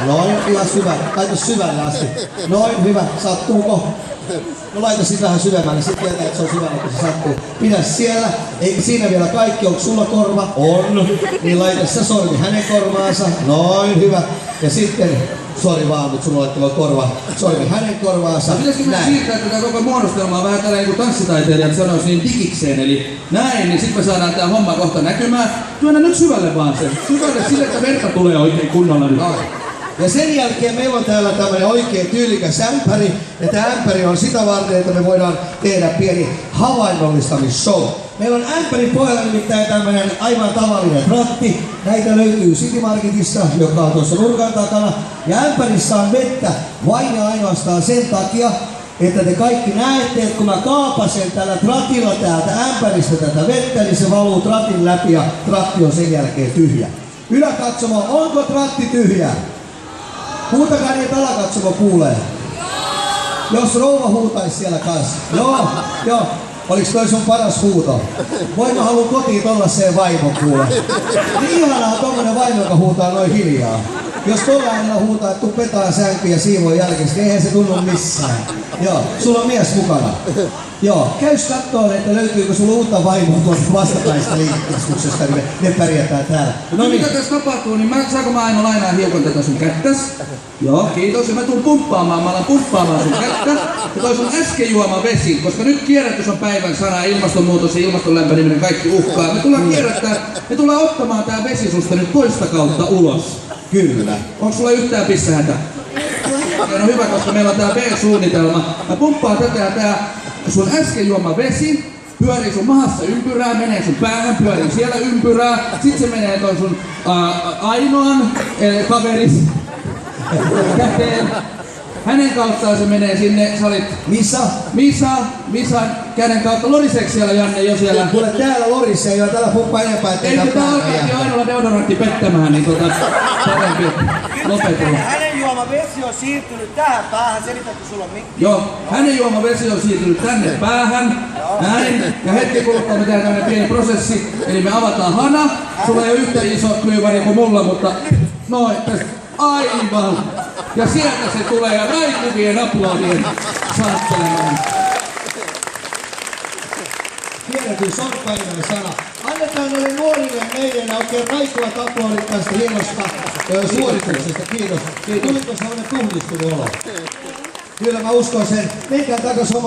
Noin, ihan syvä. Laita syvälle asti. Noin, hyvä. Sattuuko? No laita sit vähän syvemmälle, sit tietää, että se on syvällä, kun se sattuu. Pidä siellä. Eikö siinä vielä kaikki? Onko sulla korva? On. Niin laita sä sormi hänen korvaansa. Noin, hyvä. Ja sitten, sori vaan, mutta sulla laittaa korva. Sormi hänen korvaansa. Pitäisikö me siirtää tätä koko muodostelmaa vähän tällä niin kuin tanssitaiteilijat sanois niin digikseen, eli näin, niin sit me saadaan tää homma kohta näkymään. Työnnä nyt syvälle vaan sen. Syvälle sille, että verta tulee oikein kunnolla nyt. Ja sen jälkeen meillä on täällä tämmönen oikein tyylikäs ämpäri. Ja tää ämpäri on sitä varten, että me voidaan tehdä pieni havainnollistamisshow. Meillä on ämpärin pohjalla nimittäin tämmönen aivan tavallinen tratti. Näitä löytyy City Marketissa, joka on tuossa nurkan takana. Ja ämpärissä on vettä vain ja ainoastaan sen takia, että te kaikki näette, että kun mä kaapasen tällä tratilla täältä ämpäristä tätä vettä, niin se valuu tratin läpi ja tratti on sen jälkeen tyhjä. Yläkatsomo, onko tratti tyhjä? Huutakaa niin, että alakatsomo kuulee. Jos rouva huutaisi siellä kanssa. Joo. Oliks toi sun paras huuto? Voi mä haluun kotiin tollaseen vaimon kuule. Niin ihanaa tommonen vaimo, joka huutaa noin hiljaa. Jos tollainen huutaa, että tuu petaa sänkyyn ja siivoon jälkeen, niin eihän se tunnu missään. Joo, sulla on mies mukana. Joo, käys kattoon, että löytyykö sulla uutta vaimoa tuosta vastataista liikekeskuksesta, niin me pärjätään täällä. No mitä tässä tapahtuu, niin saanko mä aina lainaa hiukan tätä sun kättäs? Joo, kiitos. Ja mä tuun pumppaamaan, mä alan pumppaamaan sun kättä. Ja toi sun äsken juoma vesi, koska nyt kierrätys on päivän sana, ilmastonmuutos ja ilmaston lämpeneminen kaikki uhkaa. Me tullaan kierrättää, me tullaan ottamaan tää vesi susta nyt toista kautta ulos. Kyllä. Onko sulla yhtään pissähätä? No hyvä, koska meillä on tää B-suunnitelma. Mä pumppaan tätä ja tää sun äsken juoma vesi pyörii sun mahassa ympyrää, menee sun päähän, pyörii siellä ympyrää. Sit se menee toi sun ainoan kaveris käteen. Hänen kauttaan se menee sinne, sä olit Misa, käden kautta. Loriseeko siellä Janne jo siellä? Kuule täällä lorisee jo, täällä pumppaa enempää, ettei tää päällä. Ei, tää alkaa ainoalla deodorantti pettämään, niin parempi lopetella. Hänen juoma vesi on siirtynyt tähän päähän, selitä kun sulla on mikki. Joo, hänen juoma vesi on siirtynyt tänne päähän. Näin. Ja hetki kuluttua me tehdään tämmönen pieni prosessi. Eli me avataan hana. Sulla ei ole yhtä iso klyyvari kuin mulla, mutta noin. Aivan. Ja sieltä se tulee ja raikuvien aplodien saattelemaan. Kierrätys on päivän sana. Annetaan noille nuorille meidän oikein raikuvat aplodit tästä hienosta suorituksesta. Kiitos. Tuliko sellainen puhdistunut olo? Kyllä mä uskon sen. Menkää takaisin